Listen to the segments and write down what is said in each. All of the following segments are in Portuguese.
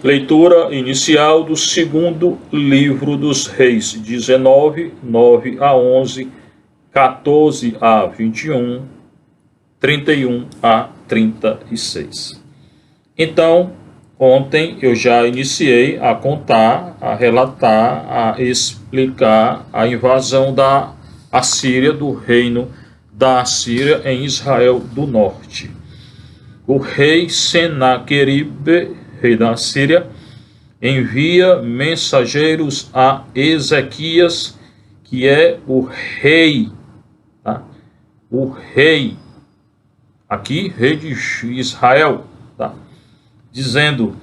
Leitura inicial do segundo livro dos Reis, 19, 9 a 11, 14 a 21, 31 a 36. Então, ontem eu já iniciei a contar, a relatar, a explicar a invasão da Assíria, do reino da Assíria em Israel do Norte. O rei Senaqueribe, rei da Síria, envia mensageiros a Ezequias, que é o rei, tá? O rei, aqui, rei de Israel, tá? Dizendo: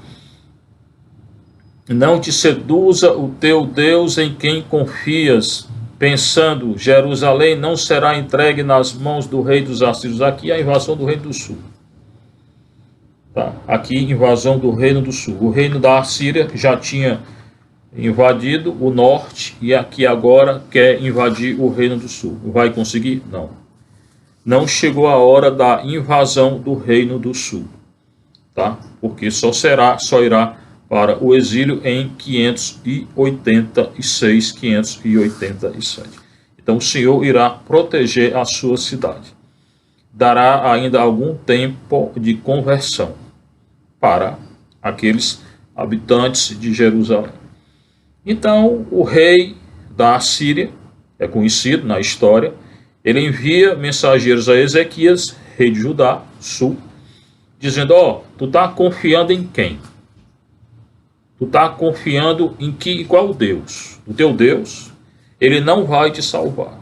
não te seduza o teu Deus em quem confias, pensando, Jerusalém não será entregue nas mãos do rei dos assírios. Aqui a invasão do reino do sul. Tá? Aqui, invasão do reino do sul. O reino da Assíria já tinha invadido o norte e aqui agora quer invadir o reino do sul. Vai conseguir? Não. Não chegou a hora da invasão do reino do sul, tá? Porque só irá para o exílio em 586, 587. Então o Senhor irá proteger a sua cidade. Dará ainda algum tempo de conversão para aqueles habitantes de Jerusalém. Então, o rei da Assíria, é conhecido na história, ele envia mensageiros a Ezequias, rei de Judá, sul, dizendo: tu está confiando em quem? Tu está confiando em qual Deus? O teu Deus, ele não vai te salvar.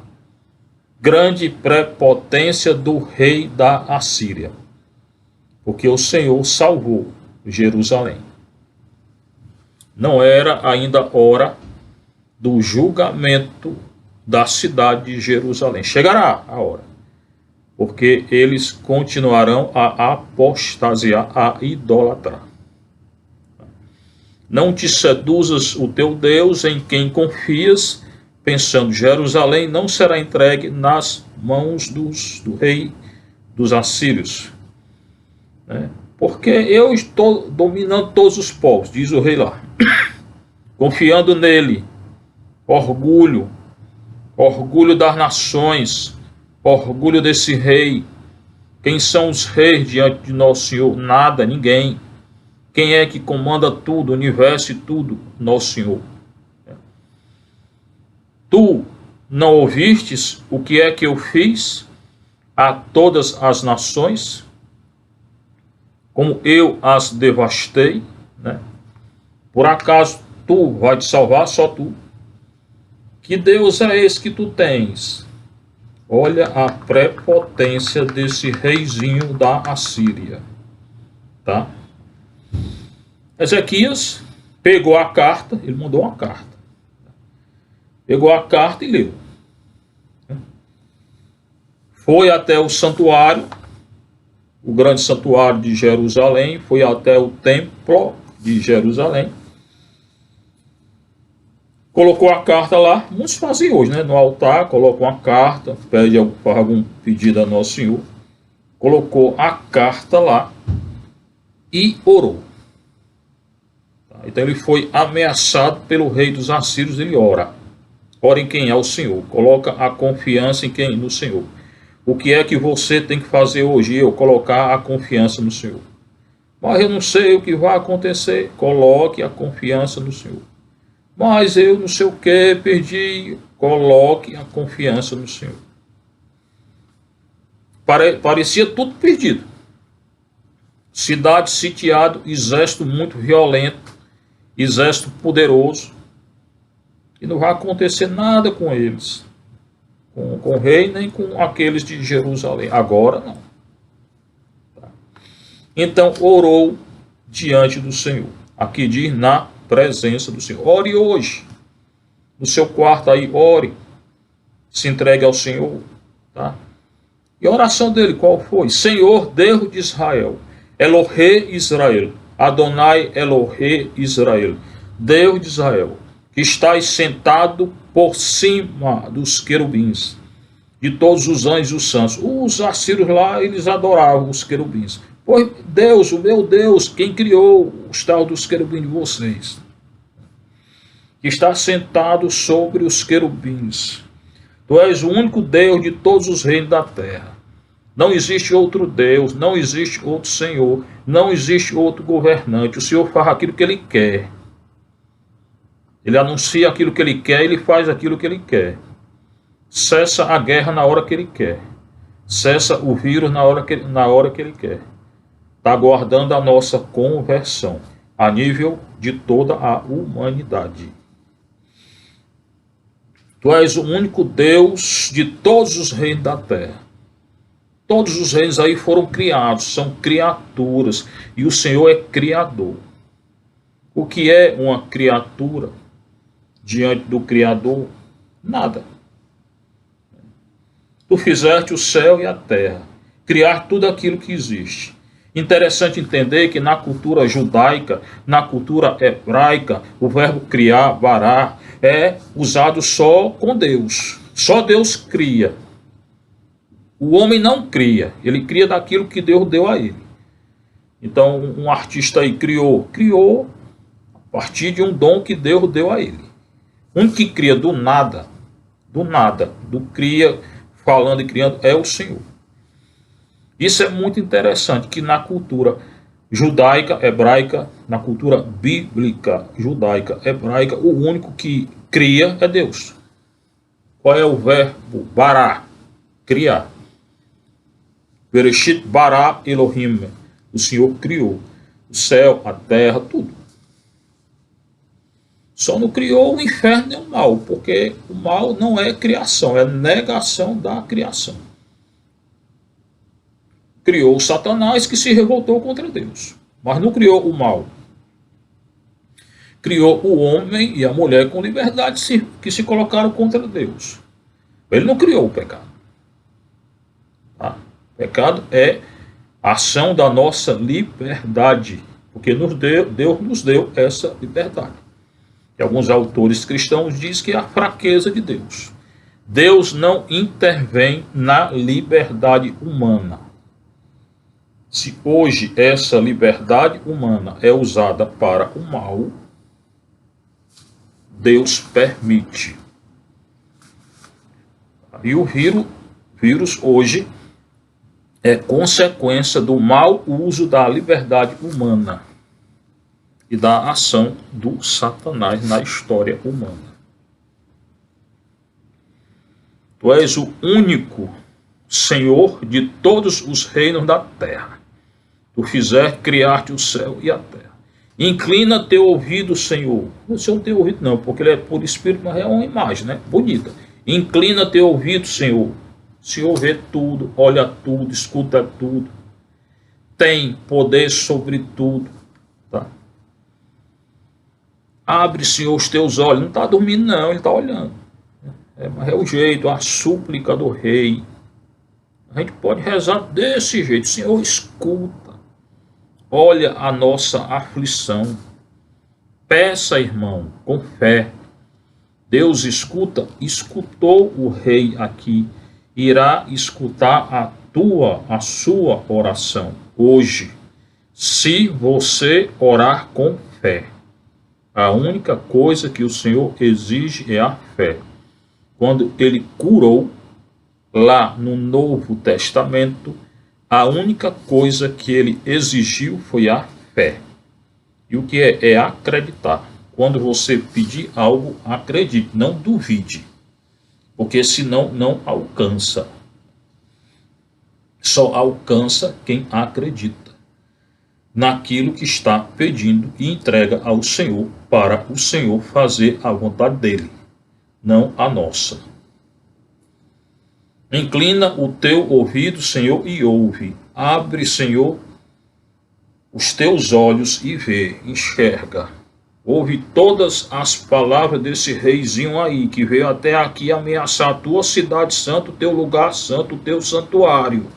Grande prepotência do rei da Assíria, porque o Senhor salvou Jerusalém. Não era ainda hora do julgamento da cidade de Jerusalém. Chegará a hora, porque eles continuarão a apostasiar, a idolatrar. Não te seduzas o teu Deus em quem confias, pensando, Jerusalém não será entregue nas mãos do rei dos assírios. Porque eu estou dominando todos os povos, diz o rei lá, confiando nele. Orgulho das nações, orgulho desse rei. Quem são os reis diante de nosso Senhor? Nada, ninguém. Quem é que comanda tudo, o universo e tudo? Nosso Senhor. Tu não ouvistes o que é que eu fiz a todas as nações, como eu as devastei, né? Por acaso tu vai te salvar, só tu? Que Deus é esse que tu tens? Olha a prepotência desse reizinho da Assíria, tá? Ezequias pegou a carta, ele mandou uma carta. Pegou a carta e leu. Foi até o santuário, o grande santuário de Jerusalém, foi até o templo de Jerusalém. Colocou a carta lá, muitos fazem hoje, né? No altar, coloca uma carta, pede algum pedido a Nosso Senhor. Colocou a carta lá e orou. Então ele foi ameaçado pelo rei dos assírios, ele ora. Ora em quem é o Senhor. Coloca a confiança em quem? No Senhor. O que é que você tem que fazer hoje? Eu colocar a confiança no Senhor. Mas eu não sei o que vai acontecer. Coloque a confiança no Senhor. Mas eu não sei o que, perdi. Coloque a confiança no Senhor. Parecia tudo perdido. Cidade sitiada, exército muito violento, exército poderoso. E não vai acontecer nada com eles. Com o rei, nem com aqueles de Jerusalém. Agora não. Tá. Então orou diante do Senhor. Aqui diz, na presença do Senhor. Ore hoje. No seu quarto aí, ore. Se entregue ao Senhor. Tá? E a oração dele qual foi? Senhor, Deus de Israel. Elohe Israel. Adonai Elohe Israel. Deus de Israel, que estás sentado por cima dos querubins, de todos os anjos e os santos. Os assírios lá, eles adoravam os querubins. Pois Deus, o meu Deus, quem criou os tal dos querubins de vocês, que está sentado sobre os querubins. Tu és o único Deus de todos os reinos da terra. Não existe outro Deus, não existe outro Senhor, não existe outro governante. O Senhor faz aquilo que Ele quer. Ele anuncia aquilo que Ele quer, Ele faz aquilo que Ele quer. Cessa a guerra na hora que Ele quer. Cessa o vírus na hora que Ele quer. Está aguardando a nossa conversão a nível de toda a humanidade. Tu és o único Deus de todos os reinos da terra. Todos os reinos aí foram criados, são criaturas, e o Senhor é criador. O que é uma criatura diante do Criador? Nada. Tu fizeste o céu e a terra, criar tudo aquilo que existe. Interessante entender que na cultura judaica, na cultura hebraica, o verbo criar, bará, é usado só com Deus. Só Deus cria. O homem não cria, ele cria daquilo que Deus deu a ele. Então, um artista aí criou a partir de um dom que Deus deu a ele. Um que cria do nada, do cria, falando e criando, é o Senhor. Isso é muito interessante, que na cultura judaica, hebraica, na cultura bíblica, judaica, hebraica, o único que cria é Deus. Qual é o verbo? Bará, criar. Bereshit bara Elohim. O Senhor criou o céu, a terra, tudo. Só não criou o inferno e o mal, porque o mal não é criação, é negação da criação. Criou o Satanás, que se revoltou contra Deus, mas não criou o mal. Criou o homem e a mulher com liberdade, que se colocaram contra Deus. Ele não criou o pecado. Tá? O pecado é a ação da nossa liberdade, porque Deus nos deu essa liberdade. E alguns autores cristãos dizem que é a fraqueza de Deus. Deus não intervém na liberdade humana. Se hoje essa liberdade humana é usada para o mal, Deus permite. E o vírus hoje é consequência do mau uso da liberdade humana e da ação do Satanás na história humana. Tu és o único Senhor de todos os reinos da terra. Tu fizeste criar-te o céu e a terra. Inclina teu ouvido, Senhor. Você não tem ouvido não, porque ele é por espírito, mas é uma imagem, né? Bonita. Inclina teu ouvido, Senhor. O Senhor vê tudo, olha tudo, escuta tudo. Tem poder sobre tudo. Tá? Abre, Senhor, os teus olhos. Não está dormindo não, ele está olhando. Mas é o jeito, a súplica do rei. A gente pode rezar desse jeito. Senhor, escuta. Olha a nossa aflição. Peça, irmão, com fé. Deus escuta, escutou o rei aqui. Irá escutar a sua oração hoje. Se você orar com fé. A única coisa que o Senhor exige é a fé. Quando ele curou, lá no Novo Testamento, a única coisa que ele exigiu foi a fé. E o que é? É acreditar. Quando você pedir algo, acredite, não duvide. Porque senão não alcança. Só alcança quem acredita naquilo que está pedindo e entrega ao Senhor para o Senhor fazer a vontade dele, não a nossa. Inclina o teu ouvido, Senhor, e ouve. Abre, Senhor, os teus olhos e vê, enxerga. Ouve todas as palavras desse reizinho aí, que veio até aqui ameaçar a tua cidade santa, o teu lugar santo, o teu santuário.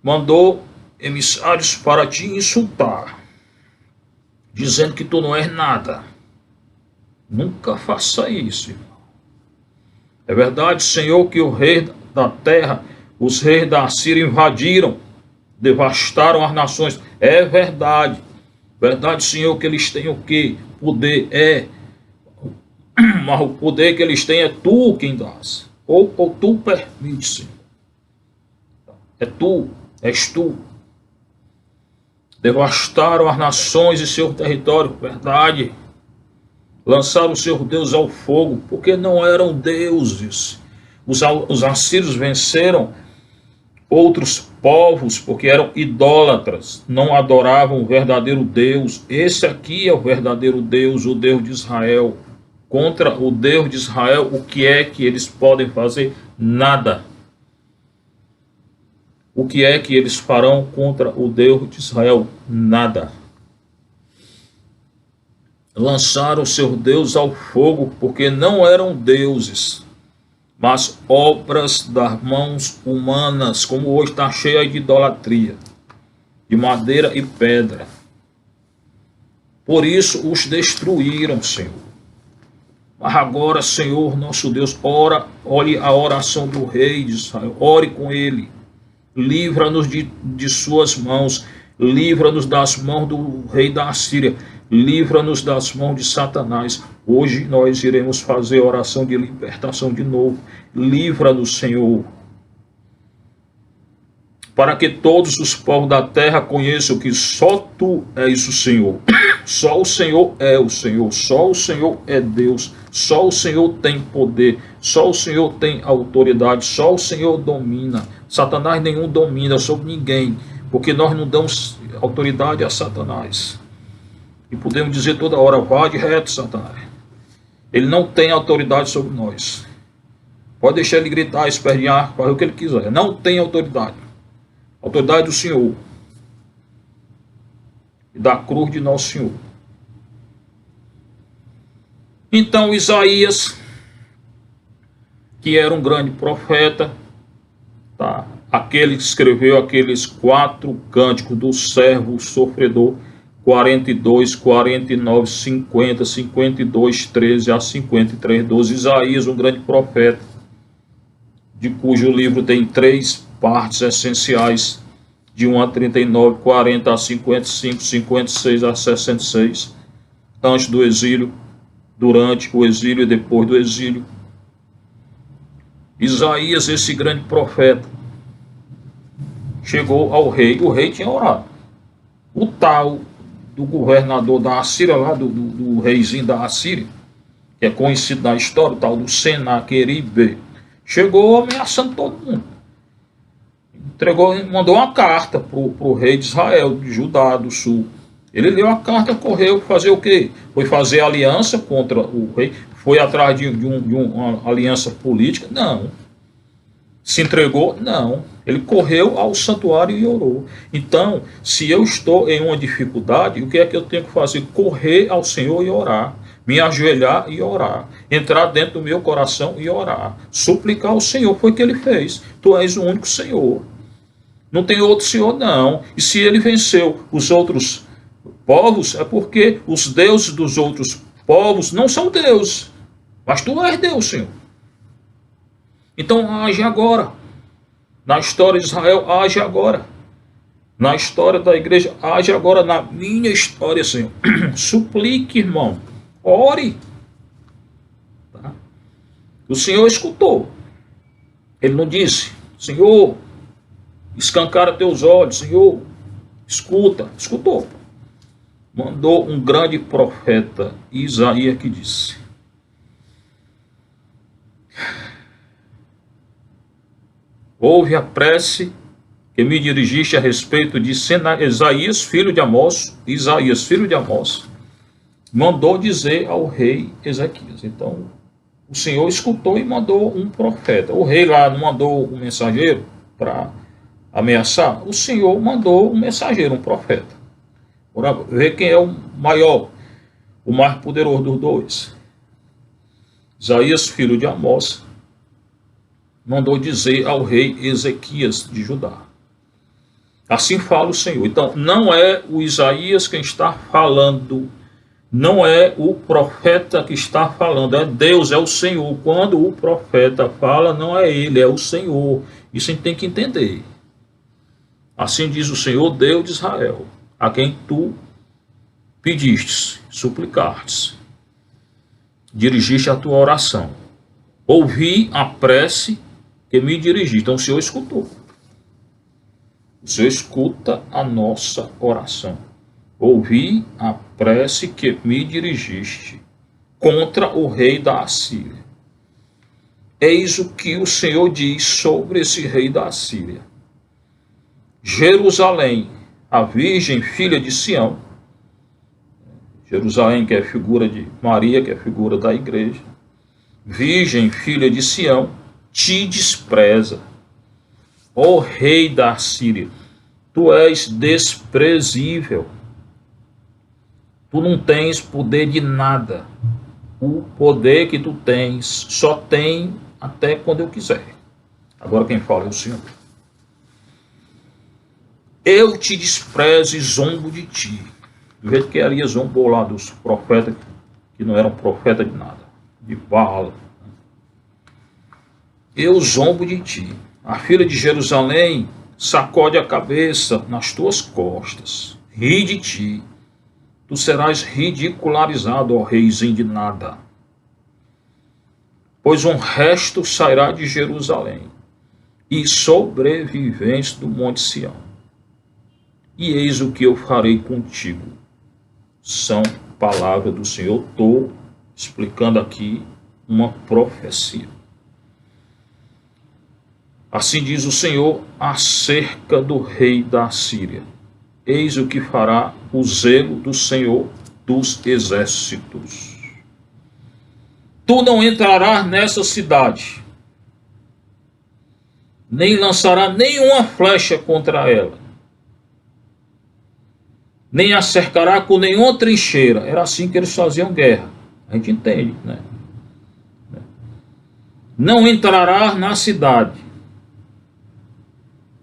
Mandou emissários para te insultar, dizendo que tu não és nada. Nunca faça isso, irmão. É verdade, Senhor, que o rei da terra, os reis da Síria invadiram, devastaram as nações. É verdade. Verdade, Senhor, que eles têm o quê? Poder mas o poder que eles têm é tu quem dás. Ou tu permite, Senhor. É tu, és tu. Devastaram as nações e seu território. Verdade. Lançaram o seu Deus ao fogo, porque não eram deuses. Os assírios venceram outros povos, porque eram idólatras, não adoravam o verdadeiro Deus. Esse aqui é o verdadeiro Deus, o Deus de Israel. Contra o Deus de Israel, o que é que eles podem fazer? Nada. O que é que eles farão contra o Deus de Israel? Nada. Lançaram o seu Deus ao fogo, porque não eram deuses, mas obras das mãos humanas, como hoje está cheia de idolatria, de madeira e pedra. Por isso os destruíram, Senhor. Mas agora, Senhor, nosso Deus, olhe a oração do rei de Israel, ore com ele, livra-nos de suas mãos, livra-nos das mãos do rei da Assíria, livra-nos das mãos de Satanás. Hoje nós iremos fazer oração de libertação de novo. Livra-nos, Senhor, para que todos os povos da terra conheçam que só Tu és o Senhor. Só o Senhor é o Senhor. Só o Senhor é Deus. Só o Senhor tem poder. Só o Senhor tem autoridade. Só o Senhor domina. Satanás nenhum domina sobre ninguém, porque nós não damos autoridade a Satanás. E podemos dizer toda hora: vá de reto, Satanás. Ele não tem autoridade sobre nós. Pode deixar ele gritar, espernear, fazer o que ele quiser. Não tem autoridade. A autoridade do Senhor. E da cruz de nosso Senhor. Então Isaías, que era um grande profeta, tá? Aquele que escreveu aqueles 4 cânticos do servo sofredor, 42, 49, 50, 52, 13 a 53, 12. Isaías, um grande profeta, de cujo livro tem 3 partes essenciais, de 1 a 39, 40 a 55, 56 a 66, antes do exílio, durante o exílio e depois do exílio. Isaías, esse grande profeta, chegou ao rei. O rei tinha orado. O tal do governador da Assíria, lá do reizinho da Assíria, que é conhecido na história, o tal do Senaqueribe, chegou ameaçando todo mundo. Mandou uma carta para o rei de Israel, de Judá do Sul. Ele leu a carta, correu fazer o quê? Foi fazer aliança contra o rei, foi atrás de uma aliança política? Não. Se entregou? Não. Ele correu ao santuário e orou. Então, se eu estou em uma dificuldade, o que é que eu tenho que fazer? Correr ao Senhor e orar. Me ajoelhar e orar. Entrar dentro do meu coração e orar. Suplicar ao Senhor. Foi o que ele fez. Tu és o único Senhor. Não tem outro Senhor, não. E se ele venceu os outros povos, é porque os deuses dos outros povos não são deuses. Mas tu és Deus, Senhor. Então age agora. Na história de Israel, age agora. Na história da igreja, age agora. Na minha história, Senhor. Suplique, irmão. Ore. Tá? O Senhor escutou. Ele não disse: Senhor, escancara teus olhos. Senhor, escuta. Escutou. Mandou um grande profeta, Isaías, que disse: ouve a prece que me dirigiste a respeito de Isaías, filho de Amós. Isaías, filho de Amós, mandou dizer ao rei Ezequias. Então, o Senhor escutou e mandou um profeta. O rei lá não mandou um mensageiro para ameaçar. O Senhor mandou um mensageiro, um profeta. Para ver quem é o maior, o mais poderoso dos dois. Isaías, filho de Amós, mandou dizer ao rei Ezequias de Judá. Assim fala o Senhor. Então, não é o Isaías quem está falando, não é o profeta que está falando, é Deus, é o Senhor. Quando o profeta fala, não é ele, é o Senhor. Isso a gente tem que entender. Assim diz o Senhor, Deus de Israel, a quem tu pedistes, suplicastes, dirigiste a tua oração. Ouvi a prece que me dirigi. Então o Senhor escutou. O Senhor escuta a nossa oração. Ouvi a prece que me dirigiste contra o rei da Assíria. Eis o que o Senhor diz sobre esse rei da Assíria. Jerusalém, a virgem filha de Sião, Jerusalém, que é figura de Maria, que é figura da igreja, virgem filha de Sião, te despreza. Ó rei da Assíria, tu és desprezível. Tu não tens poder de nada. O poder que tu tens só tem até quando eu quiser. Agora quem fala é o Senhor. Eu te desprezo e zombo de ti. Do jeito que Elias zombou lá dos profetas, que não eram profetas de nada, de Baal. Eu zombo de ti. A filha de Jerusalém sacode a cabeça nas tuas costas. Ri de ti. Tu serás ridicularizado, ó reizinho de nada. Pois um resto sairá de Jerusalém e sobreviventes do monte Sião. E eis o que eu farei contigo. São palavras do Senhor. Estou explicando aqui uma profecia. Assim diz o Senhor acerca do rei da Síria. Eis o que fará o zelo do Senhor dos exércitos. Tu não entrarás nessa cidade, nem lançará nenhuma flecha contra ela, nem a cercará com nenhuma trincheira. Era assim que eles faziam guerra. A gente entende, né? Não entrará na cidade,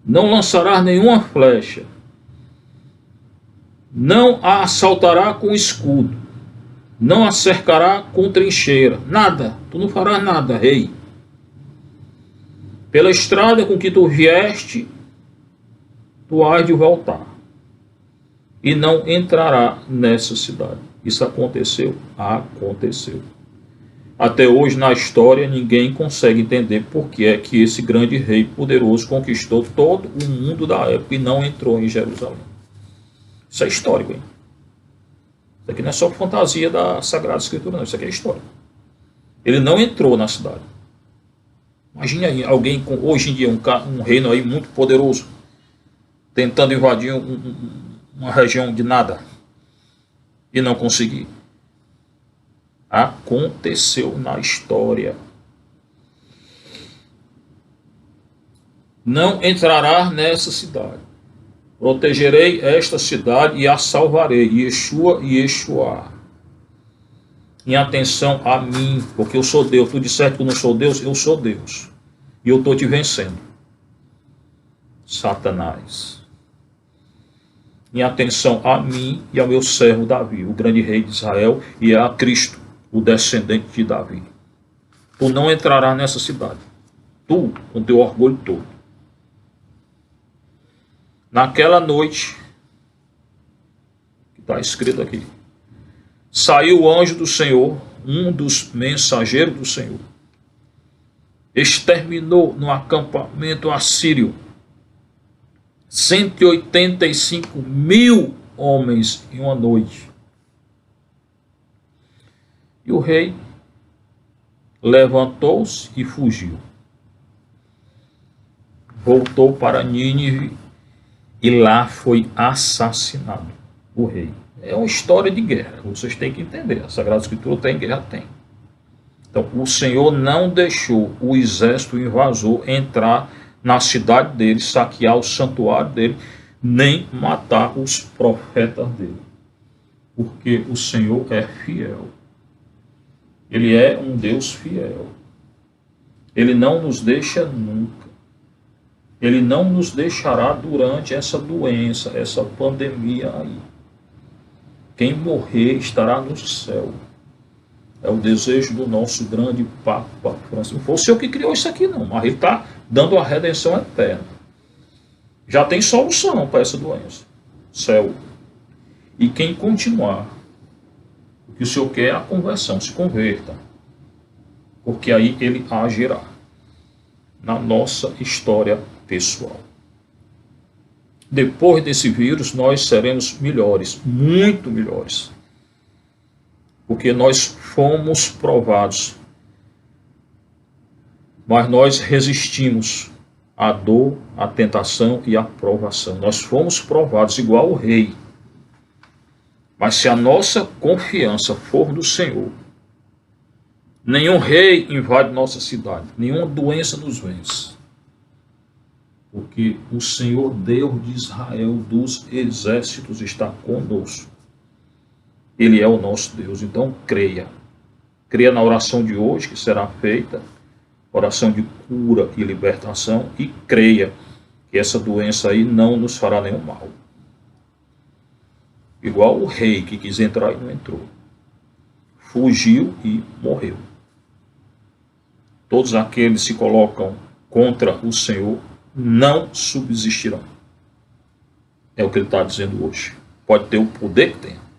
não lançará nenhuma flecha, não a assaltará com escudo, não a cercará com trincheira, nada, tu não farás nada, rei. Pela estrada com que tu vieste, tu hás de voltar, e não entrará nessa cidade. Isso aconteceu? Aconteceu. Até hoje na história ninguém consegue entender por que é que esse grande rei poderoso conquistou todo o mundo da época e não entrou em Jerusalém. Isso é histórico, hein? Isso aqui não é só fantasia da Sagrada Escritura, não. Isso aqui é história. Ele não entrou na cidade. Imagine aí alguém, hoje em dia, um reino aí muito poderoso, tentando invadir uma região de nada e não conseguir. Aconteceu na história. Não entrará nessa cidade. Protegerei esta cidade e a salvarei. Yeshua e Yeshua. Em atenção a mim, porque eu sou Deus. Tu disseste que eu não sou Deus, eu sou Deus. E eu estou te vencendo. Satanás. Em atenção a mim e ao meu servo Davi, o grande rei de Israel, e a Cristo, o descendente de Davi. Tu não entrarás nessa cidade. Tu, com teu orgulho todo. Naquela noite, que está escrito aqui, saiu o anjo do Senhor, um dos mensageiros do Senhor, exterminou no acampamento assírio 185.000 homens em uma noite. E o rei levantou-se e fugiu. Voltou para Nínive e lá foi assassinado o rei. É uma história de guerra, vocês têm que entender. A Sagrada Escritura tem guerra? Tem. Então, o Senhor não deixou o exército invasor entrar na cidade dele, saquear o santuário dele, nem matar os profetas dele. Porque o Senhor é fiel. Ele é um Deus fiel. Ele não nos deixa nunca. Ele não nos deixará durante essa doença, essa pandemia aí. Quem morrer estará no céu. É o desejo do nosso grande Papa Francisco. Não foi o Senhor que criou isso aqui, não. Mas ele está dando a redenção eterna. Já tem solução para essa doença. Céu. E quem continuar, o que o Senhor quer é a conversão, se converta. Porque aí ele agirá na nossa história pessoal. Depois desse vírus, nós seremos melhores, muito melhores. Porque nós fomos provados. Mas nós resistimos à dor, à tentação e à provação. Nós fomos provados igual o rei. Mas se a nossa confiança for no Senhor, nenhum rei invade nossa cidade, nenhuma doença nos vence. Porque o Senhor Deus de Israel dos exércitos está conosco. Ele é o nosso Deus, então creia. Creia na oração de hoje que será feita, oração de cura e libertação, e creia que essa doença aí não nos fará nenhum mal. Igual o rei que quis entrar e não entrou. Fugiu e morreu. Todos aqueles que se colocam contra o Senhor não subsistirão. É o que ele está dizendo hoje. Pode ter o poder que tenha.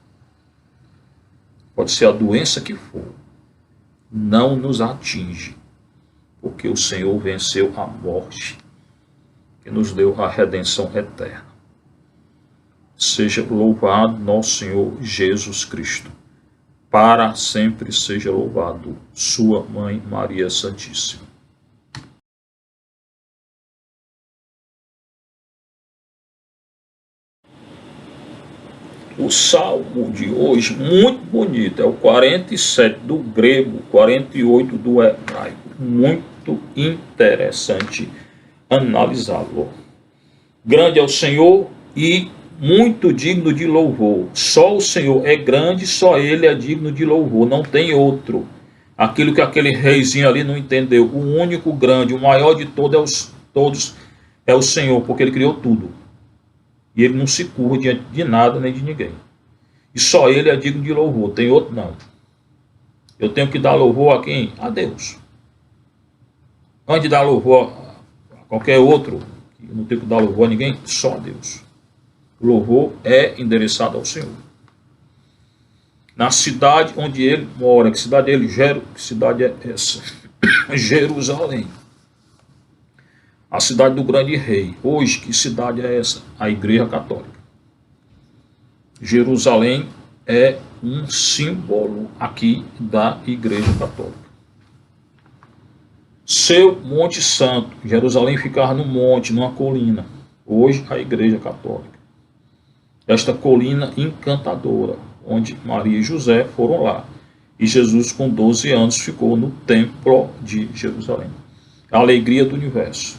Pode ser a doença que for. Não nos atinge. Porque o Senhor venceu a morte. Que nos deu a redenção eterna. Seja louvado nosso Senhor Jesus Cristo. Para sempre seja louvado sua Mãe Maria Santíssima. O salmo de hoje, muito bonito, é o 47 do grego, 48 do hebraico. Muito interessante analisá-lo. Grande é o Senhor e muito digno de louvor. Só o Senhor é grande, só Ele é digno de louvor, não tem outro. Aquilo que aquele reizinho ali não entendeu. O único grande, o maior de todos é o Senhor, porque Ele criou tudo. E Ele não se curva diante de nada nem de ninguém. E só Ele é digno de louvor, tem outro não. Eu tenho que dar louvor a quem? A Deus. Antes de dar louvor a qualquer outro, eu não tenho que dar louvor a ninguém, só a Deus. O louvor é endereçado ao Senhor. Na cidade onde ele mora, que cidade ele gera, que cidade é essa? Jerusalém. A cidade do grande rei. Hoje, que cidade é essa? A Igreja Católica. Jerusalém é um símbolo aqui da Igreja Católica. Seu Monte Santo. Jerusalém ficava no monte, numa colina. Hoje, a Igreja Católica. Esta colina encantadora, onde Maria e José foram lá. E Jesus, com 12 anos, ficou no templo de Jerusalém. A alegria do universo.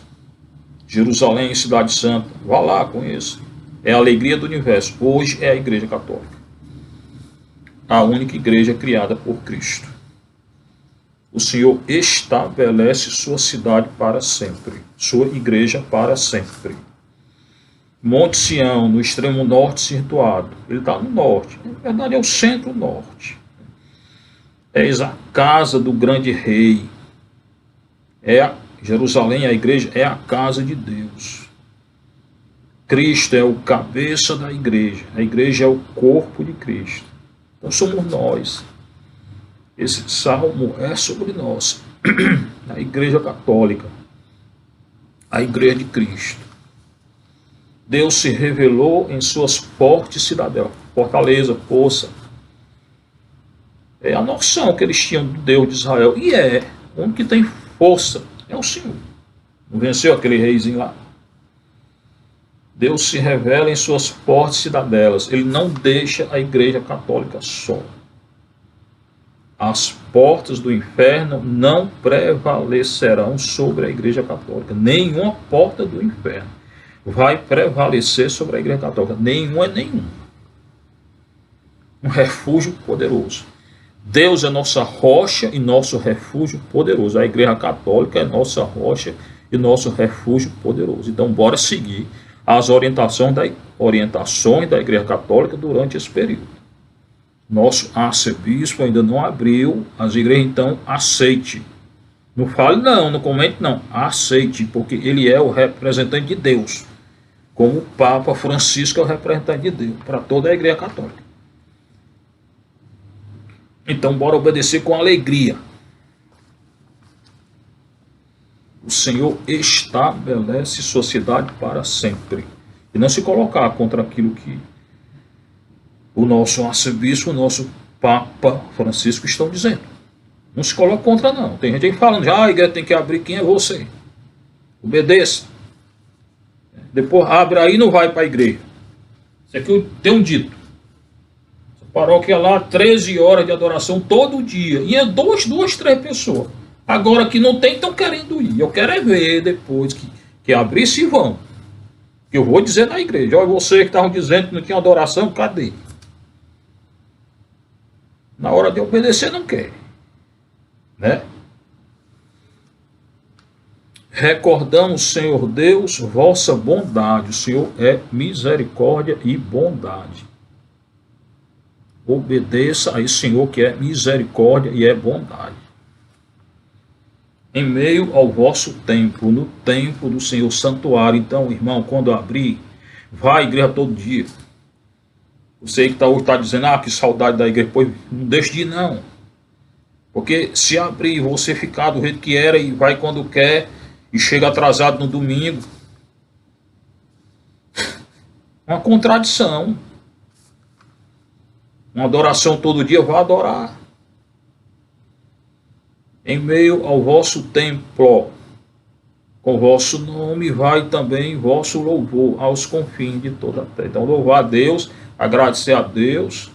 Jerusalém, cidade santa, vá lá, conheça. É a alegria do universo. Hoje é a Igreja Católica. A única igreja criada por Cristo. O Senhor estabelece sua cidade para sempre. Sua igreja para sempre. Monte Sião, no extremo norte situado. Ele está no norte. Na verdade, é o centro-norte. Eis a casa do grande rei. Jerusalém, a igreja, é a casa de Deus. Cristo é o cabeça da igreja. A igreja é o corpo de Cristo. Então somos nós. Esse salmo é sobre nós. A igreja católica. A igreja de Cristo. Deus se revelou em suas fortes cidadela, fortaleza, força. É a noção que eles tinham do Deus de Israel. E o único que tem força é o Senhor. Não venceu aquele reizinho lá? Deus se revela em suas fortes cidadelas. Ele não deixa a Igreja Católica só. As portas do inferno não prevalecerão sobre a Igreja Católica. Nenhuma porta do inferno vai prevalecer sobre a Igreja Católica. Nenhum é nenhum. Um refúgio poderoso. Deus é nossa rocha e nosso refúgio poderoso. A Igreja Católica é nossa rocha e nosso refúgio poderoso. Então, bora seguir as orientações da Igreja Católica durante esse período. Nosso arcebispo ainda não abriu as igrejas, então aceite. Não fale não, não comente não. Aceite, porque ele é o representante de Deus. como o Papa Francisco é o representante de Deus para toda a Igreja Católica. Então, bora obedecer com alegria. O Senhor estabelece sociedade para sempre. E não se colocar contra aquilo que o nosso arcebispo, o nosso Papa Francisco estão dizendo. Não se coloca contra, não. Tem gente aí falando, já a igreja tem que abrir, quem é você? Obedeça. Depois abre aí e não vai para a igreja. Isso aqui tem um dito. Essa paróquia lá, 13 horas de adoração todo dia. E é duas, três pessoas. Agora que não tem, estão querendo ir. Eu quero é ver depois que abrir, se vão. Eu vou dizer na igreja, olha, você que estavam dizendo que não tinha adoração, cadê? Na hora de obedecer não quer. Né? Recordamos, Senhor Deus, vossa bondade. O Senhor é misericórdia e bondade. Obedeça a esse Senhor que é misericórdia e é bondade. Em meio ao vosso templo, no templo do Senhor santuário. Então, irmão, quando abrir, vá à igreja todo dia. Você que hoje está dizendo, que saudade da igreja, pois não deixe de ir, não. Porque se abrir, você ficar do jeito que era e vai quando quer e chega atrasado no domingo. Uma contradição. Uma adoração todo dia, vá adorar. Em meio ao vosso templo, com vosso nome vai também vosso louvor aos confins de toda a terra. Então, louvar a Deus, agradecer a Deus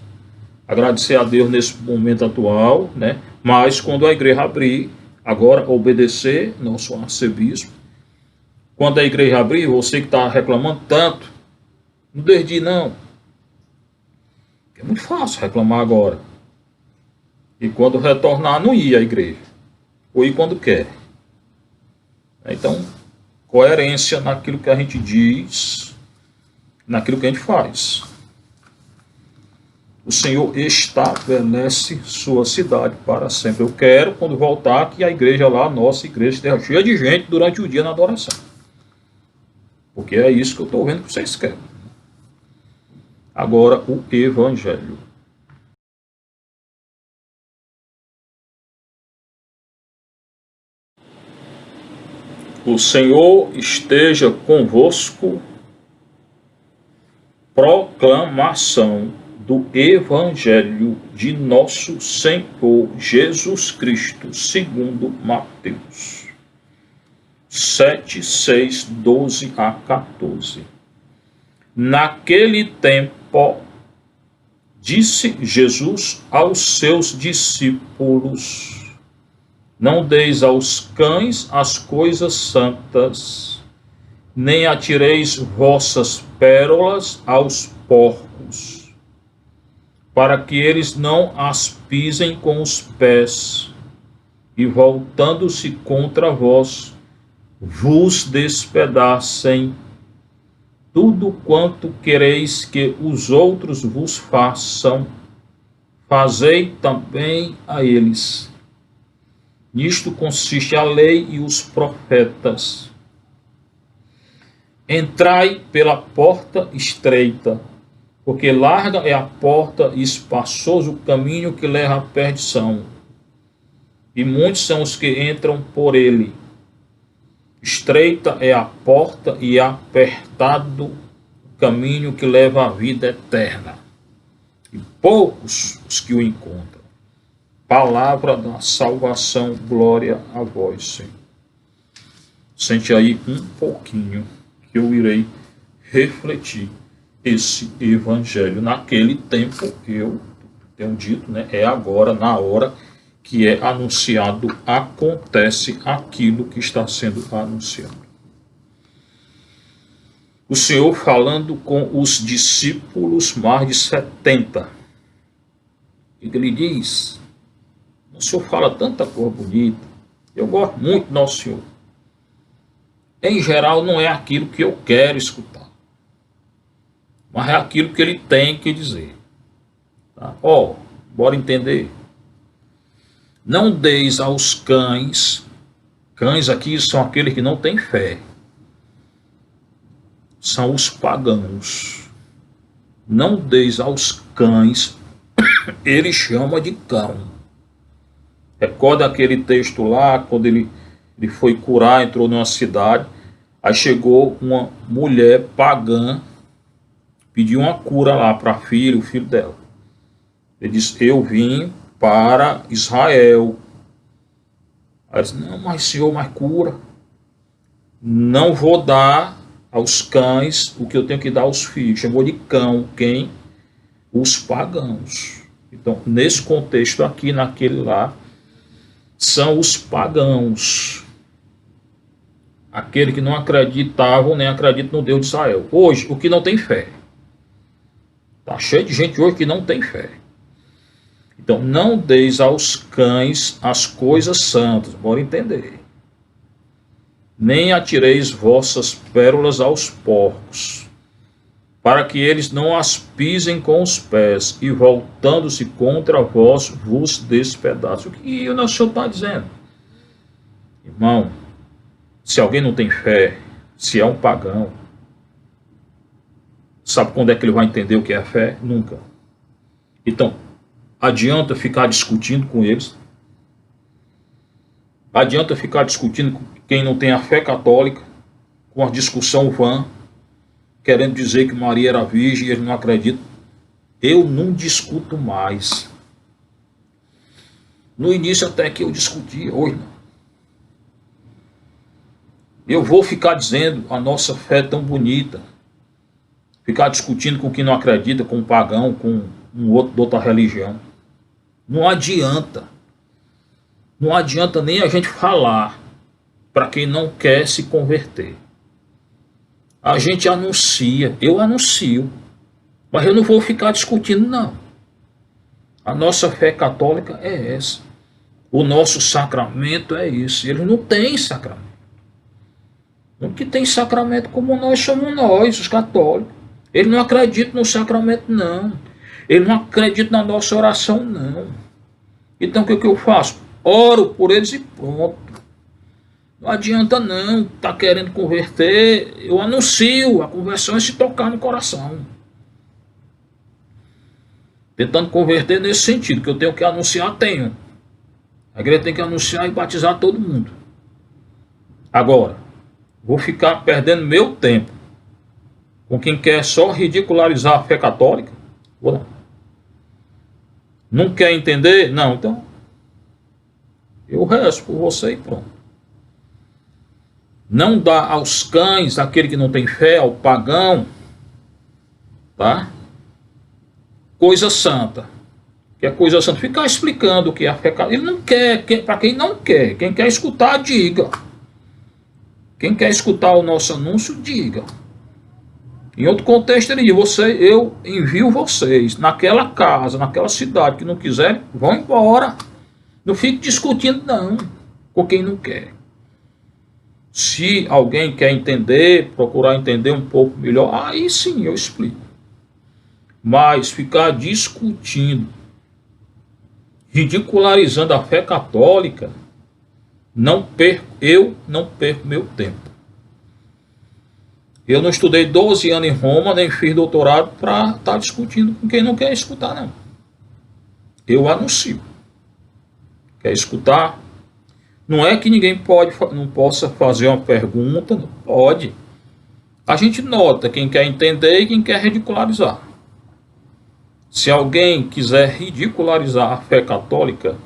nesse momento atual, né? Mas quando a igreja abrir, agora obedecer, nosso arcebispo. Quando a igreja abrir, você que está reclamando tanto, não desde não. É muito fácil reclamar agora. E quando retornar, não ir à igreja. Ou ir quando quer. Então, coerência naquilo que a gente diz, naquilo que a gente faz. O Senhor estabelece sua cidade para sempre. Eu quero, quando voltar, que a igreja lá, a nossa igreja, esteja cheia de gente durante o dia na adoração. Porque é isso que eu estou vendo que vocês querem. Agora, o Evangelho. O Senhor esteja convosco. Proclamação do Evangelho de nosso Senhor Jesus Cristo, segundo Mateus 7, 6, 12 a 14. Naquele tempo, disse Jesus aos seus discípulos: não deis aos cães as coisas santas, nem atireis vossas pérolas aos porcos, para que eles não as pisem com os pés, e voltando-se contra vós, vos despedacem. Tudo quanto quereis que os outros vos façam, fazei também a eles. Nisto consiste a lei e os profetas. Entrai pela porta estreita, porque larga é a porta e espaçoso o caminho que leva à perdição, e muitos são os que entram por ele. Estreita é a porta e apertado o caminho que leva à vida eterna, e poucos os que o encontram. Palavra da salvação, glória a vós, Senhor. Sente aí um pouquinho que eu irei refletir esse evangelho. Naquele tempo, eu tenho dito, né, é agora, na hora que é anunciado, acontece aquilo que está sendo anunciado. O Senhor falando com os discípulos, mais de 70. E ele diz: o Senhor fala tanta coisa bonita, eu gosto muito do nosso Senhor. Em geral, não é aquilo que eu quero escutar, mas é aquilo que ele tem que dizer. Tá? Bora entender. Não deis aos cães, cães aqui são aqueles que não têm fé, são os pagãos. Não deis aos cães, ele chama de cão. Recorda aquele texto lá, quando ele foi curar, entrou numa cidade, aí chegou uma mulher pagã, pediu uma cura lá para o filho dela. Ele disse, eu vim para Israel. Aí ele disse, não, mas senhor, mais cura. Não vou dar aos cães o que eu tenho que dar aos filhos. Chamou de cão, quem? Os pagãos. Então, nesse contexto aqui, naquele lá, são os pagãos. Aquele que não acreditavam, nem acreditam no Deus de Israel. Hoje, o que não tem fé. Está cheio de gente hoje que não tem fé. Então, não deis aos cães as coisas santas. Bora entender. Nem atireis vossas pérolas aos porcos, para que eles não as pisem com os pés, e voltando-se contra vós, vos despedaçem. O que o nosso Senhor está dizendo? Irmão, se alguém não tem fé, se é um pagão, sabe quando é que ele vai entender o que é fé? Nunca. Então, adianta ficar discutindo com eles? Adianta ficar discutindo com quem não tem a fé católica, com a discussão vã, querendo dizer que Maria era virgem e eles não acreditam? Eu não discuto mais. No início até que eu discutia, hoje não. Eu vou ficar dizendo a nossa fé tão bonita, ficar discutindo com quem não acredita, com um pagão, com um outro de outra religião. Não adianta. Não adianta nem a gente falar para quem não quer se converter. A gente anuncia, eu anuncio, mas eu não vou ficar discutindo, não. A nossa fé católica é essa. O nosso sacramento é isso. Eles não têm sacramento. O que tem sacramento como nós somos nós, os católicos. Eles não acreditam no sacramento, não. Eles não acreditam na nossa oração, não. Então o que eu faço? Oro por eles e pronto. Não adianta não, tá querendo converter, eu anuncio, a conversão é se tocar no coração. Tentando converter nesse sentido, que eu tenho que anunciar, tenho. A igreja tem que anunciar e batizar todo mundo. Agora, vou ficar perdendo meu tempo com quem quer só ridicularizar a fé católica? Ou não? Não quer entender? Não, então eu rezo por você e pronto. Não dá aos cães, aquele que não tem fé, ao pagão, tá? Coisa santa. Que é coisa santa. Ficar explicando o que é a fé católica. Ele não quer, para quem não quer. Quem quer escutar, diga. Quem quer escutar o nosso anúncio, diga. Em outro contexto, ele diz, eu envio vocês naquela casa, naquela cidade que não quiserem, vão embora. Não fique discutindo, não, com quem não quer. Se alguém quer entender, procurar entender um pouco melhor, aí sim eu explico. Mas ficar discutindo, ridicularizando a fé católica, eu não perco meu tempo. Eu não estudei 12 anos em Roma, nem fiz doutorado para estar discutindo com quem não quer escutar, não. Eu anuncio. Quer escutar? Não é que ninguém não possa fazer uma pergunta, não pode. A gente nota quem quer entender e quem quer ridicularizar. Se alguém quiser ridicularizar a fé católica,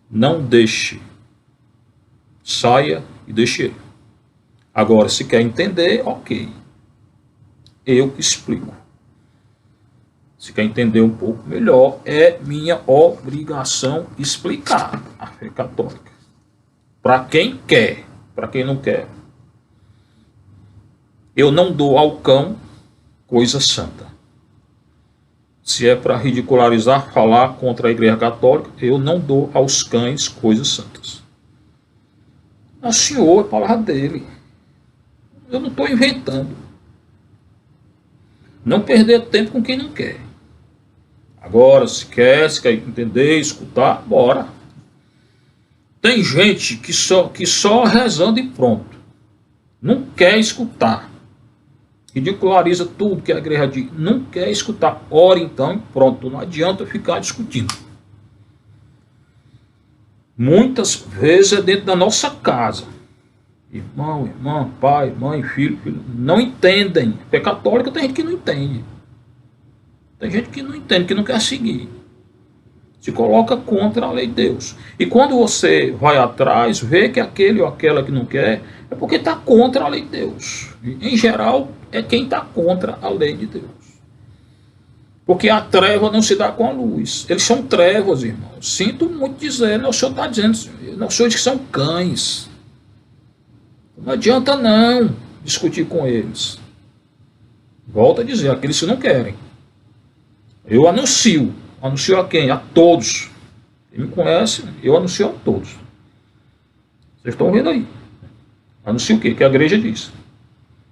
não deixe. Saia e deixe ele. Agora, se quer entender, ok. Eu explico. Se quer entender um pouco melhor, é minha obrigação explicar a fé católica. Para quem quer, para quem não quer. Eu não dou ao cão coisa santa. Se é para ridicularizar, falar contra a Igreja Católica, eu não dou aos cães coisas santas. O Senhor, é a palavra dele. Eu não estou inventando. Não perder tempo com quem não quer. Agora, se quer entender, escutar, bora. Tem gente que só rezando e pronto. Não quer escutar. ridiculariza tudo que a igreja diz, não quer escutar. Ora então, pronto, não adianta ficar discutindo. Muitas vezes é dentro da nossa casa. Irmão, irmã, pai, mãe, filho, não entendem. Porque católica tem gente que não entende. Tem gente que não entende, que não quer seguir. Se coloca contra a lei de Deus. E quando você vai atrás, vê que aquele ou aquela que não quer, é porque está contra a lei de Deus. Em geral, é quem está contra a lei de Deus. Porque a treva não se dá com a luz. Eles são trevas, irmão. Sinto muito dizer, o senhor está dizendo, o senhor diz que são cães. Não adianta não discutir com eles. Volto a dizer, aqueles que não querem. Eu anuncio. Anuncio a quem? A todos. Quem me conhece, eu anuncio a todos. Vocês estão vendo aí. Anuncio o quê? Que a igreja diz.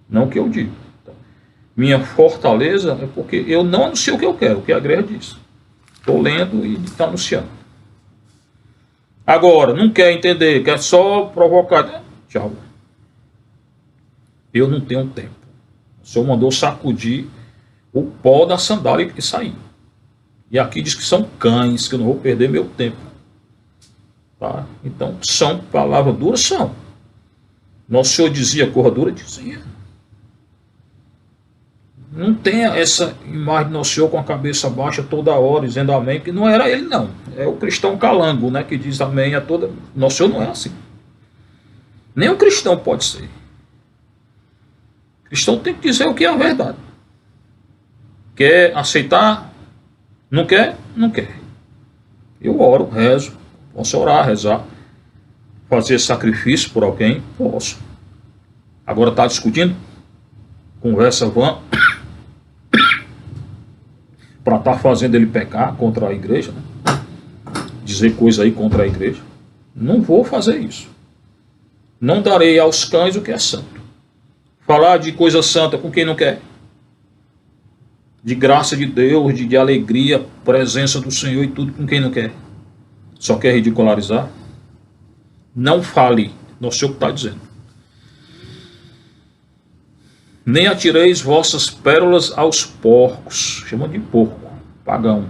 Não o que eu digo. Minha fortaleza é porque eu não anuncio o que eu quero, o que a igreja diz. Estou lendo e está anunciando. Agora, não quer entender, quer só provocar. Tchau. Eu não tenho tempo. O Senhor mandou sacudir o pó da sandália e sair. E aqui diz que são cães, que eu não vou perder meu tempo. Tá? Então, são palavras duras, são. Nosso Senhor dizia, corra dura, dizia. Não tenha essa imagem de Nosso Senhor com a cabeça baixa toda hora, dizendo amém, que não era ele não. É o cristão calango, né, que diz amém a toda... Nosso Senhor não é assim. Nem um cristão pode ser. O cristão tem que dizer o que é a verdade. Quer aceitar? Não quer? Não quer. Eu oro, rezo. Posso orar, rezar. Fazer sacrifício por alguém? Posso. Agora está discutindo? Conversa vã. Para estar fazendo ele pecar contra a igreja, né? Dizer coisa aí contra a igreja. Não vou fazer isso. Não darei aos cães o que é santo. Falar de coisa santa com quem não quer. De graça de Deus, de alegria, presença do Senhor e tudo com quem não quer. Só quer ridicularizar. Não fale. Não sei o que está dizendo. Nem atireis vossas pérolas aos porcos. Chama de porco, pagão.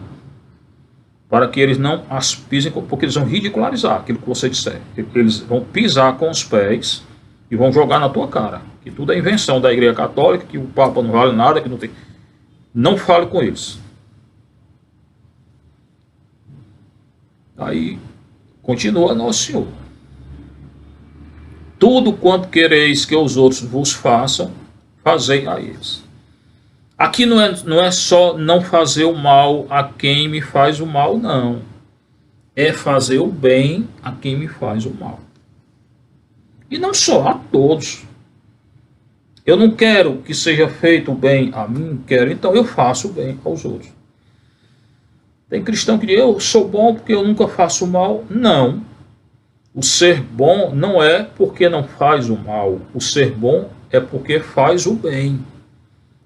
Para que eles não as pisem, porque eles vão ridicularizar aquilo que você disser. Eles vão pisar com os pés e vão jogar na tua cara. Que tudo é invenção da Igreja Católica, que o Papa não vale nada, que não tem... Não fale com eles. Aí, continua Nosso Senhor. Tudo quanto quereis que os outros vos façam, fazei a eles. Aqui não é só não fazer o mal a quem me faz o mal, não. É fazer o bem a quem me faz o mal. E não só, a todos. Eu não quero que seja feito o bem a mim, quero, então eu faço o bem aos outros. Tem cristão que diz, eu sou bom porque eu nunca faço o mal. Não. O ser bom não é porque não faz o mal. O ser bom é porque faz o bem.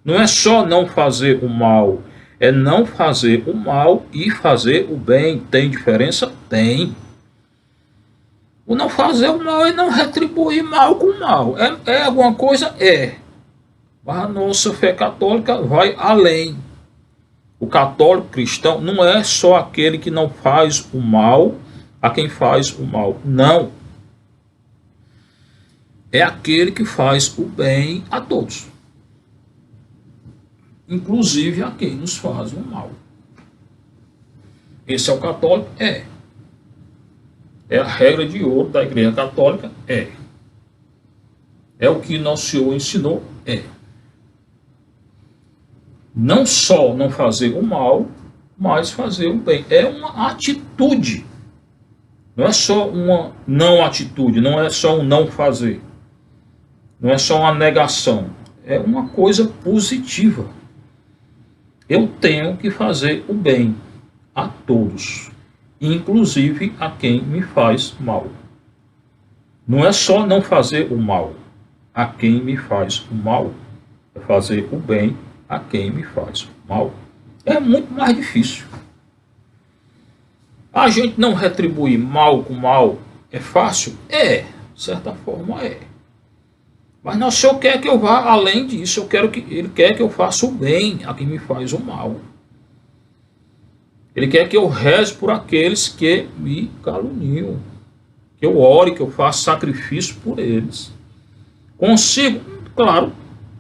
Não é só não fazer o mal, é não fazer o mal e fazer o bem. Tem diferença? Tem. O não fazer o mal é não retribuir mal com mal. É alguma coisa? É. Mas a nossa fé católica vai além. O católico cristão não é só aquele que não faz o mal a quem faz o mal. Não. É aquele que faz o bem a todos. Inclusive a quem nos faz o mal. Esse é o católico? É. É a regra de ouro da Igreja Católica? É. É o que Nosso Senhor ensinou? É. Não só não fazer o mal, mas fazer o bem. É uma atitude. Não é só uma não atitude, não é só um não fazer. Não é só uma negação. É uma coisa positiva. Eu tenho que fazer o bem a todos, inclusive a quem me faz mal. Não é só não fazer o mal a quem me faz o mal, é fazer o bem a quem me faz o mal. É muito mais difícil. A gente não retribuir mal com mal é fácil? É, de certa forma é. Mas não, o Senhor quer que eu vá além disso. Ele quer que eu faça o bem a quem me faz o mal. Ele quer que eu reze por aqueles que me caluniam. Que eu ore, que eu faça sacrifício por eles. Consigo? Claro.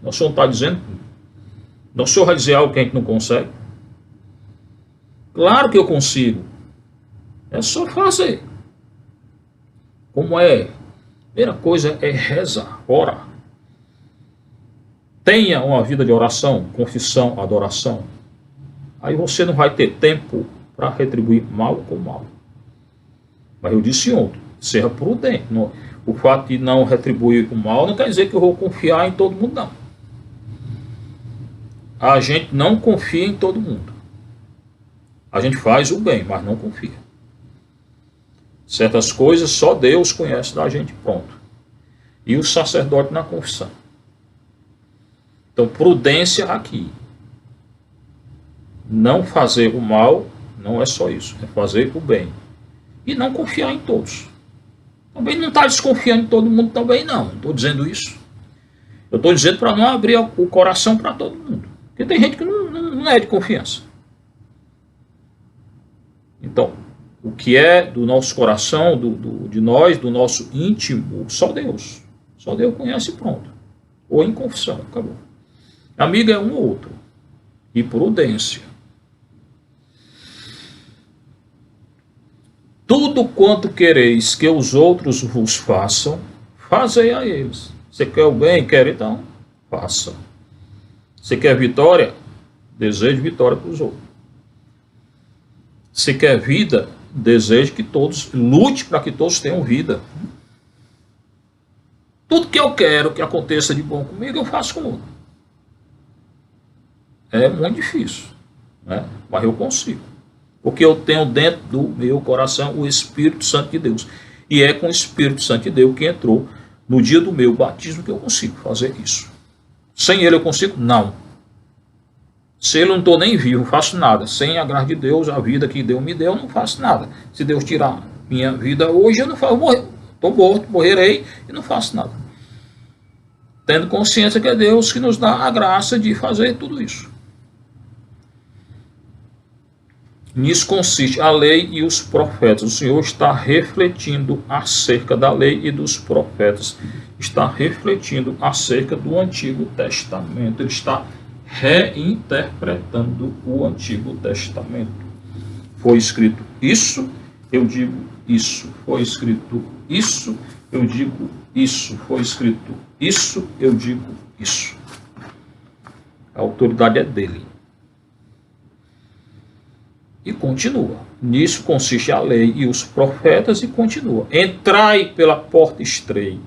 O Senhor não está dizendo. O Senhor vai dizer algo que a gente não consegue? Claro que eu consigo. É só fazer. Como é? A primeira coisa é rezar, orar. Tenha uma vida de oração, confissão, adoração. Aí você não vai ter tempo para retribuir mal com mal. Mas eu disse ontem, seja prudente. O fato de não retribuir o mal não quer dizer que eu vou confiar em todo mundo, não. A gente não confia em todo mundo. A gente faz o bem, mas não confia. Certas coisas só Deus conhece da gente, pronto. E o sacerdote na confissão. Então, prudência aqui. Não fazer o mal não é só isso, é fazer o bem. E não confiar em todos. Também não está desconfiando em todo mundo também, não. Não estou dizendo isso. Eu estou dizendo para não abrir o coração para todo mundo. Porque tem gente que não é de confiança. Então, o que é do nosso coração, de nós, do nosso íntimo, só Deus. Só Deus conhece e pronto. Ou em confissão, acabou. Amigo é um ou outro. E prudência. Tudo quanto quereis que os outros vos façam, fazei a eles. Você quer o bem? Quer então? Faça. Você quer vitória? Deseje vitória para os outros. Você quer vida? Deseje que todos, lute para que todos tenham vida. Tudo que eu quero que aconteça de bom comigo, eu faço com o outro. É muito difícil, né? Mas eu consigo. Porque eu tenho dentro do meu coração o Espírito Santo de Deus. E é com o Espírito Santo de Deus que entrou no dia do meu batismo que eu consigo fazer isso. Sem ele eu consigo? Não. Se ele não estou nem vivo, não faço nada. Sem a graça de Deus, a vida que Deus me deu, eu não faço nada. Se Deus tirar minha vida hoje, eu não faço. Estou morto, morrerei e não faço nada. Tendo consciência que é Deus que nos dá a graça de fazer tudo isso. Nisso consiste a lei e os profetas. O Senhor está refletindo acerca da lei e dos profetas. Está refletindo acerca do Antigo Testamento. Ele está reinterpretando o Antigo Testamento. Foi escrito isso, eu digo isso. Foi escrito isso, eu digo isso. Foi escrito isso, eu digo isso. A autoridade é dele. E continua. Nisso consiste a lei e os profetas, e continua. Entrai pela porta estreita.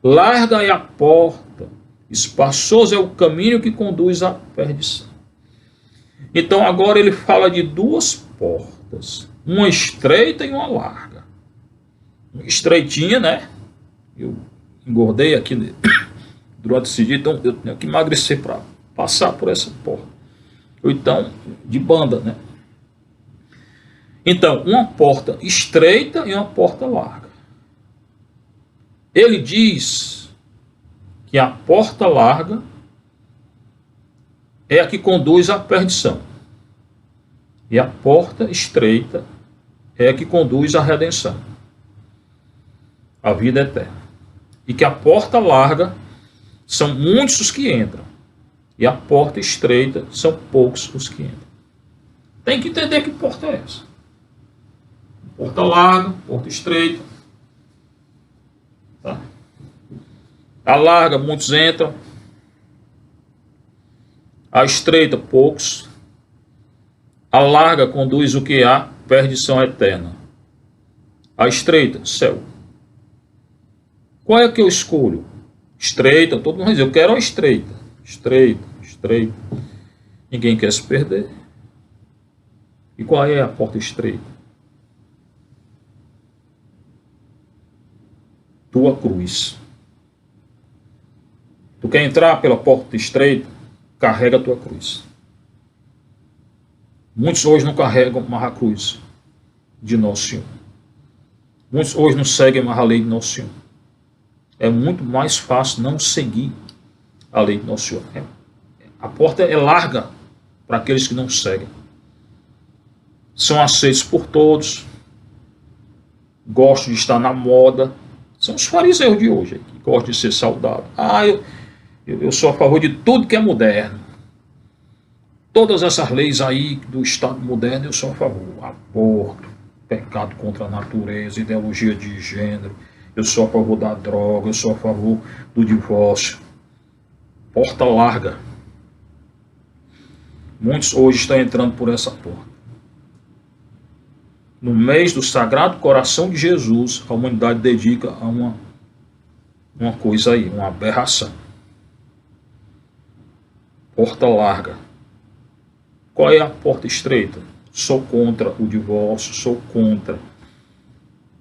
Larga é a porta. Espaçoso é o caminho que conduz à perdição. Então agora ele fala de duas portas. Uma estreita e uma larga. Estreitinha, né? Eu engordei aqui durante esse dia, então eu tenho que emagrecer para passar por essa porta. Ou então, de banda, né? Então, uma porta estreita e uma porta larga. Ele diz que a porta larga é a que conduz à perdição. E a porta estreita é a que conduz à redenção, à vida eterna. E que a porta larga são muitos os que entram. E a porta estreita são poucos os que entram. Tem que entender que porta é essa. Porta larga, porta estreita. Tá? A larga, muitos entram. A estreita, poucos. A larga conduz o que há? Perdição eterna. A estreita, céu. Qual é que eu escolho? Estreita, todo mundo diz, eu quero a estreita. Estreita, estreita. Ninguém quer se perder. E qual é a porta estreita? Tua cruz. Tu quer entrar pela porta estreita? Carrega a tua cruz. Muitos hoje não carregam mais a cruz de Nosso Senhor. Muitos hoje não seguem mais a lei de Nosso Senhor. é muito mais fácil não seguir a lei de Nosso Senhor. A porta é larga para aqueles que não seguem. São aceitos por todos, gostam de estar na moda. São os fariseus de hoje, que gostam de ser saudável. Eu sou a favor de tudo que é moderno. Todas essas leis aí do Estado moderno, eu sou a favor. Aborto, pecado contra a natureza, ideologia de gênero. Eu sou a favor da droga, eu sou a favor do divórcio. Porta larga. Muitos hoje estão entrando por essa porta. No mês do Sagrado Coração de Jesus, a humanidade dedica a uma coisa aí, uma aberração. Porta larga. Qual é a porta estreita? Sou contra o divórcio, sou contra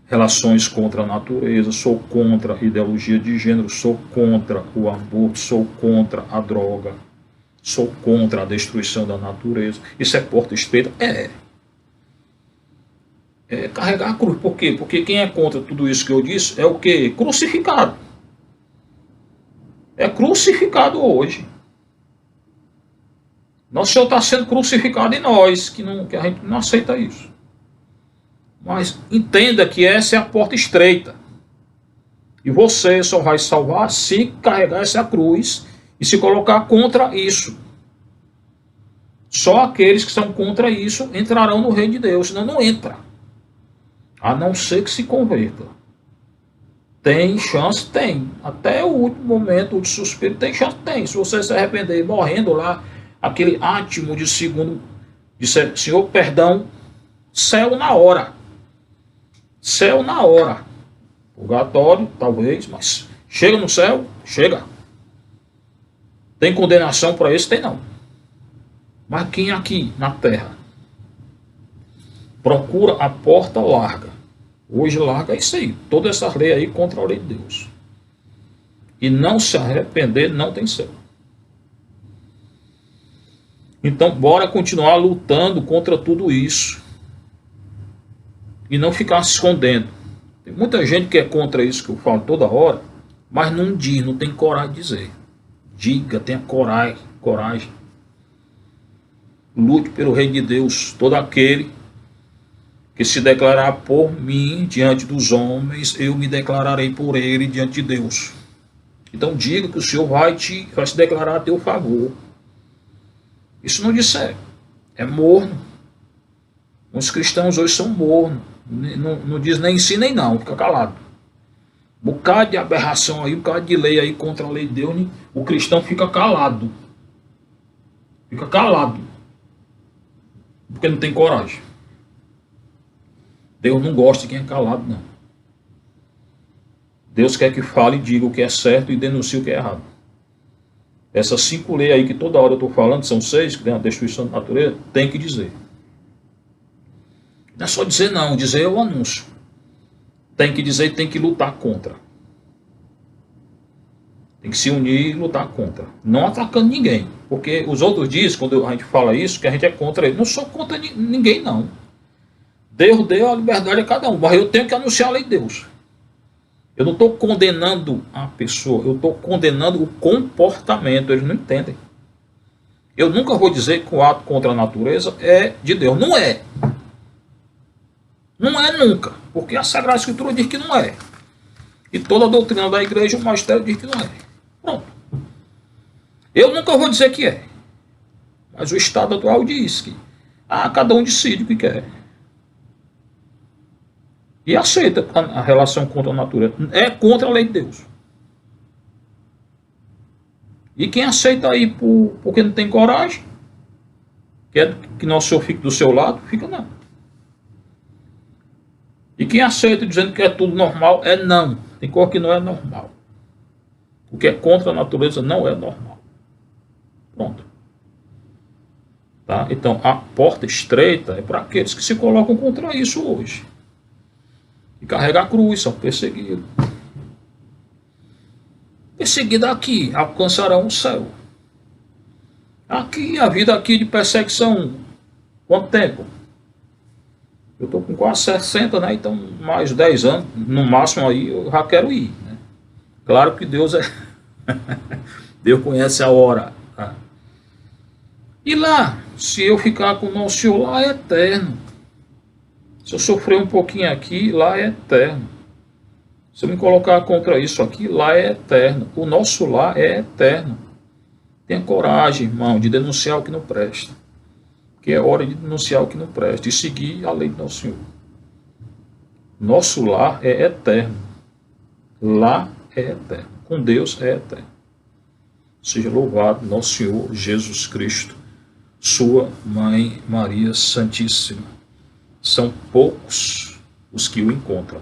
relações contra a natureza, sou contra a ideologia de gênero, sou contra o aborto, sou contra a droga, sou contra a destruição da natureza. Isso é porta estreita? É carregar a cruz. Por quê? Porque quem é contra tudo isso que eu disse é o quê? Crucificado. É crucificado hoje. Nosso Senhor está sendo crucificado em nós, que a gente não aceita isso. Mas entenda que essa é a porta estreita. E você só vai salvar se carregar essa cruz e se colocar contra isso. Só aqueles que são contra isso entrarão no reino de Deus, senão não entra. A não ser que se converta. Tem chance? Tem. Até o último momento, o último suspiro, tem chance? Tem. Se você se arrepender morrendo lá, aquele átimo de segundo, disser, Senhor, perdão, céu na hora. Céu na hora. Purgatório, talvez, mas chega no céu? Chega. Tem condenação para esse? Tem não. Mas quem aqui na terra procura a porta larga? Hoje larga é isso aí. Toda essa lei aí contra a lei de Deus. E não se arrepender não tem céu. Então, bora continuar lutando contra tudo isso. E não ficar se escondendo. Tem muita gente que é contra isso que eu falo toda hora, mas não diz, não tem coragem de dizer. Diga, tenha coragem. Lute pelo reino de Deus. Todo aquele que se declarar por mim diante dos homens, eu me declararei por ele diante de Deus. Então diga que o Senhor vai se declarar a teu favor. Isso não disser, é morno. Os cristãos hoje são mornos. Não diz nem sim nem não, fica calado. Um bocado de aberração aí, um bocado de lei aí contra a lei de Deus, o cristão fica calado. Fica calado. Porque não tem coragem. Deus não gosta de quem é calado, não. Deus quer que fale e diga o que é certo e denuncie o que é errado. Essas 5 leis aí que toda hora eu estou falando, são 6, que tem a destruição da natureza, tem que dizer. Não é só dizer não, dizer é o anúncio. Tem que dizer e tem que lutar contra. Tem que se unir e lutar contra. Não atacando ninguém. Porque os outros dizem, quando a gente fala isso, que a gente é contra ele. Não sou contra ninguém, não. Deus deu a liberdade a cada um, mas eu tenho que anunciar a lei de Deus. Eu não estou condenando a pessoa, eu estou condenando o comportamento. Eles não entendem. Eu nunca vou dizer que o ato contra a natureza é de Deus. Não é. Não é nunca. Porque a Sagrada Escritura diz que não é. E toda a doutrina da igreja, o magistério diz que não é. Pronto. Eu nunca vou dizer que é. Mas o Estado atual diz que cada um decide o que quer. E aceita a relação contra a natureza. É contra a lei de Deus. E quem aceita aí porque não tem coragem, quer que Nosso Senhor fique do seu lado, fica não. E quem aceita dizendo que é tudo normal, é não. Tem coisa que não é normal. O que é contra a natureza não é normal. Pronto. Tá? Então, a porta estreita é para aqueles que se colocam contra isso hoje. E carregar a cruz, são perseguidos. Perseguidos aqui, alcançarão o céu. Aqui, a vida aqui de perseguição, quanto tempo? Eu estou com quase 60, né? Então, mais 10 anos, no máximo aí, eu já quero ir. Né? Claro que Deus é. Deus conhece a hora. Tá? E lá, se eu ficar com o Nosso Senhor, lá é eterno. Se eu sofrer um pouquinho aqui, lá é eterno. Se eu me colocar contra isso aqui, lá é eterno. O nosso lar é eterno. Tenha coragem, irmão, de denunciar o que não presta. Que é hora de denunciar o que não presta e seguir a lei do nosso Senhor. Nosso lar é eterno. Lá é eterno. Com Deus é eterno. Seja louvado nosso Senhor Jesus Cristo, sua Mãe Maria Santíssima. São poucos os que o encontram.